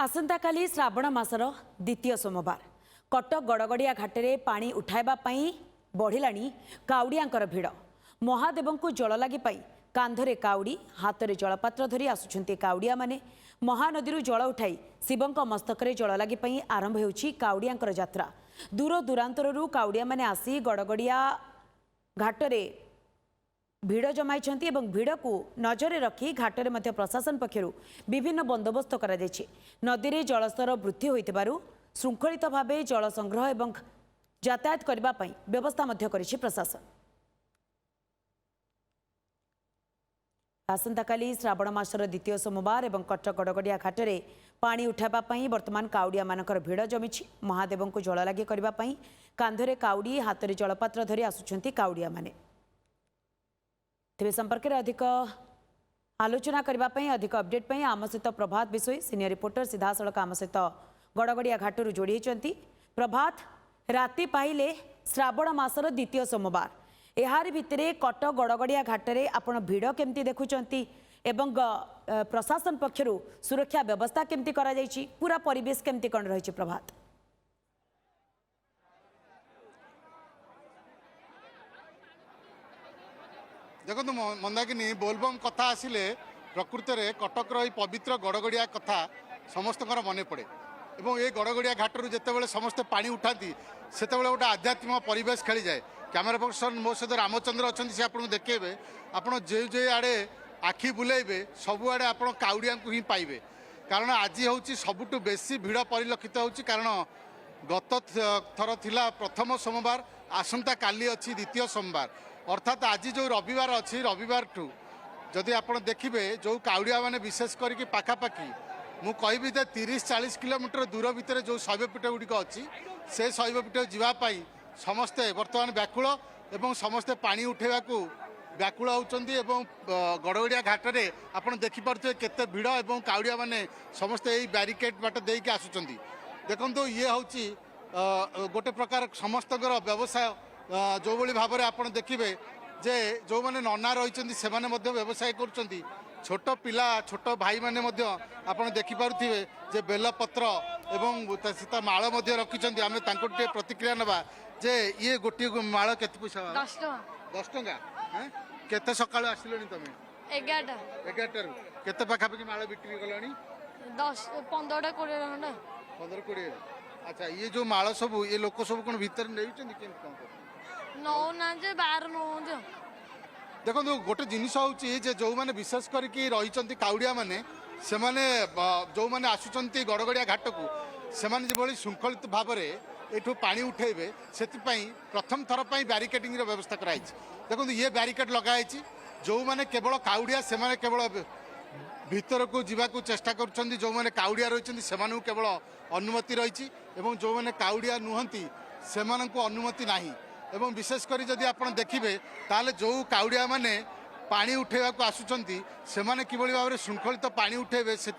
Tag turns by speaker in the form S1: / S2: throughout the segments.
S1: आसंता काली श्रावण मासर द्वितीय सोमवार कटक गड़गड़िया घाटे पानी उठाइबा बढ़िलानी काउड़ियांकर भिड़ महादेव को जल लगी कांधरे काउड़ी हाथ में जलपात्र धरी आसुछंती काउड़िया माने महानदी जल उठाई शिवंक मस्तकरे जल लगी आरंभ होउछि काउड़ियांकर यात्रा दूर दूरांतरु काउड़िया माने आसी गड़गड़िया घाटरे भिड़ जमाइछंती एवं भिड़ को नजर रखी घाटरे मध्य प्रशासन पक्षरु विभिन्न बंदोबस्त करा जायछि। नदी रे जलस्तर वृद्धि होइतिबारु श्रृंखलित भावे जल संग्रह एवं यातायात करबा पई व्यवस्था मध्य करिछि प्रशासन। आसंताकाली श्रावण मासर द्वितीय सोमवार एवं कटक गड़गड़िया घाटरे पानी उठाइबा पई वर्तमान काउड़िया मानकर भिड़ जमिछि। महादेव को जल लागि करबा पई कांधरे काउड़ी हाथ में जलपात्र धरी आसुछंती काउड़िया माने। तेज संपर्क में अधिक आलोचना करने अधिक अपडेट पर आम सहित प्रभात विषय सीनियर रिपोर्टर सीधा सड़क आम सहित गड़गड़िया घाटू जोड़ी प्रभात राति पाइले श्रावण मासर द्वितीय सोमवार यार भितर कटक गड़गड़िया घाटे आपण भिड़ केमती देखुंट एवं प्रशासन पक्षरु सुरक्षा व्यवस्था केमती करा जायछि पूरा परिवेश केमती कौन रही प्रभात।
S2: देखो मंदाकिनी बोलबम कथा आसिले प्रकृत में कटक पवित्र गड़गड़िया कथा समस्त मन पड़े और ये गड़गड़िया घाटू जिते समस्ते पानी उठाती से गोटे आध्यात्मिक परिवेश खेली जाए। कैमेरा पर्सन मो सहित रामचंद्र अच्छा से आपको देखेबे आपड़ जे आड़े आखि बुलेबे सबुआड़े आप काउड़िया को ही पाइबे कारण आज हूँ सबुठ बेसी भिड़ परिलक्षित होची कारण गत थर थिला प्रथम सोमवार आसंता काली अच्छी द्वितीय सोमवार अर्थात आज जो रविवार अच्छी रविवार ठू जदि आप देखिए जो काउड़िया मैंने विशेष करके पाखापाखि मु कहबी 30-40 किलोमीटर दूर भितर जो शैवपीठ गुड़िक अच्छी से शैवपीठ जावाई समस्ते बर्तमान व्याकुल एवं समस्ते पानी उठेवा व्याकुल होती गड़गड़िया घाटे आपड़ देखिपे केते भिड़ और काउड़िया मैंने समस्ते यही ब्यारिकेड बाट देकी आसुँच देखो ये हूँ गोटे प्रकार समस्त व्यवसाय जो भली भाव में आप देखिए जे जो मैंने नना रही से व्यवसाय कर छोट पिला छोट भाई मैंने आप देखिपे जे बेलपत्र एवं माल रखिंट आम प्रतिक्रिया नवा जे ये गोटे माल के पैसा 10 टंका केते सकाळ आसिलोनी तमे 11 केते पाखापाखि माल बिक्री कलानी
S3: 15
S2: 20 अच्छा ये जो माल सब ये लोक सब कौन भीतर नहीं
S3: नौ ना जे बाहर नौ जो
S2: देखो गोटे जिनिस हूँ जो मैंने विशेष करके रही काउड़िया मैंने से माने जो मैंने आसुंच गड़गड़िया घाट को से जो श्रृंखलित भाव में यू पानी उठेबे से प्रथम थर पर ब्यारिकेडिंग व्यवस्था कराई। देखो ये ब्यारिकेड लगाई जो मैंने केवल काउड़िया से माने केवल भीतर को जीवाक चेष्टा कर जो मैंने काउड़िया रही से केवल अनुमति रही जो मैंने काउड़िया नुहति से अनुमति नहीं एवं विशेष करी जदि आप देखिए ताले जो काउड़िया माने पानी उठेवा को आसुंच से माने किभली भाव में श्रृंखलित पानी उठेबे से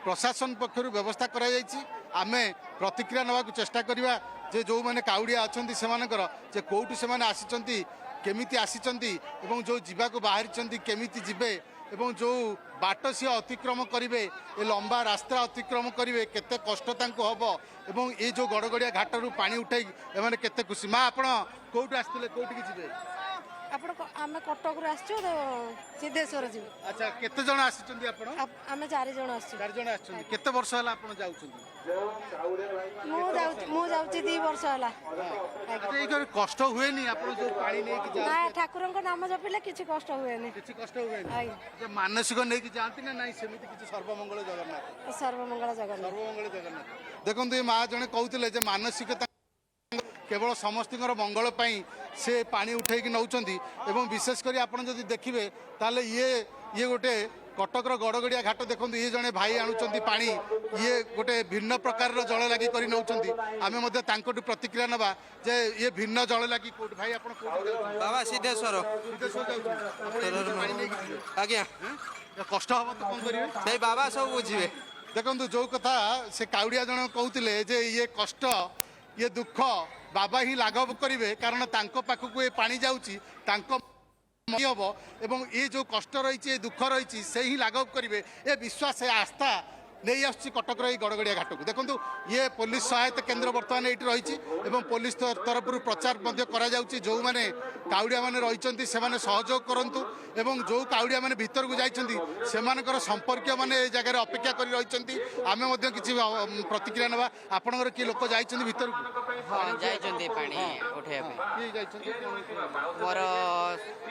S2: प्रशासन पक्षर व्यवस्था करा जायछि। आमे प्रतिक्रिया नवाक चेष्टा करिबा जे जो माने काउड़िया अछंती सेमानकर जे कोउटु सेमाने आसिचंती केमिति आसिचंती एवं जो जीवा को बाहरिचंती केमिति जिबे एवं जो बाट सी अतिक्रम करेंगे ये लंबा रास्ता अतिक्रम करेंगे केते कष्ट तांको हबो एवं ये जो गड़गड़िया घाटू पानी उठाई एमाने केते खुशी। माँ आप कौटू आसते कौटी जी
S3: आम कटक सिद्धेश्वर जी
S2: अच्छा केते जण आसिचंदी आपण
S3: आम 4 जण आछी
S2: 4 जण आछन केते वर्ष हला आपण जाउछंदी
S3: मु जाउची 2 वर्ष हला
S2: अच्छा ये कष्ट हुए नहीं आपण जो पानी नै कि जा
S3: ना ठाकुरन को नाम जपिले किछि कष्ट हुए नहीं
S2: किछि कष्ट हुए नहीं जे मानसिक नै कि जानती ना नहीं सेमिति किछि सर्वमंगल जगन्नाथ देखो ये माँ जने कहते जे मानसिकता केवल समस्त मंगल से पानी उठे नौकरी एवं विशेषकर आप देखिए ताले ये गोटे कटक गड़गड़िया घाट देखो ये जड़े भाई आणुंट पानी ये गोटे भिन्न प्रकार जल लगी कर नौकरी आम प्रतिक्रिया नवा जे ये भिन्न जल लगी भाई आप
S4: बाबा सिद्धेश्वर आज्ञा
S2: कष्ट हम तो कौन करेंगे
S4: बाबा सब बुझे
S2: देखो जो कथा से काउड़िया जन कहते जे ये कष्ट ये दुख बाबा ही लाघव करेंगे कारण तांको पाखक ये पानी जाऊँगी हम एवं ये जो कष्ट रही दुख रही से ही लाघव करेंगे ये विश्वास आस्था नहीं आसुची कटक गड़गड़िया घाट को देखो ये पुलिस सहायता केन्द्र बर्तमान ये रही पुलिस तरफ प्रचार जो मैंने काउड़िया मैंने रही सहयोग करूँ एवं जो काउड़िया मैंने भीतर को जाकर संपर्क मैंने जगह अपेक्षा कर रही आम कि प्रतिक्रिया ना आपंकर किए लोक जाइए भीतर
S5: हाँ जाइछन्ति पानी उठेबे मोर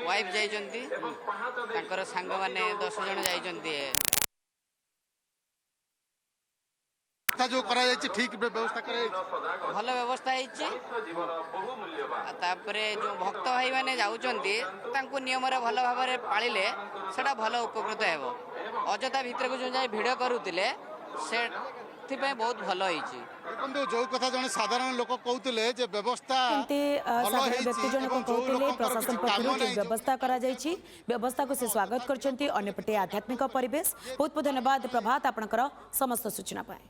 S5: वाइफ जाइछन्ति तांकर संग माने 10 जन जाइछन्ति
S2: जो करा ठीक व्यवस्था
S5: भल व्यवस्था है जो भक्त भाई माने जाउछन्ति तांको नियम रे भल भाव रे पाळिले सेटा भल उपकृत हेबो अजता भीतर को जो जाय भिड करूतिले से थिपय बहुत भल होईची
S2: देखो जो कथा जने साधारण लोक कहते जे व्यवस्था
S1: साधारण व्यक्ति जनक कहते प्रशासन पक्ष व्यवस्था करा जायछि व्यवस्था को से स्वागत करछन्ति अन्यपटे आध्यात्मिक परिवेश बहुत बहुत धन्यवाद प्रभात आपनकर समस्त सूचना पाए।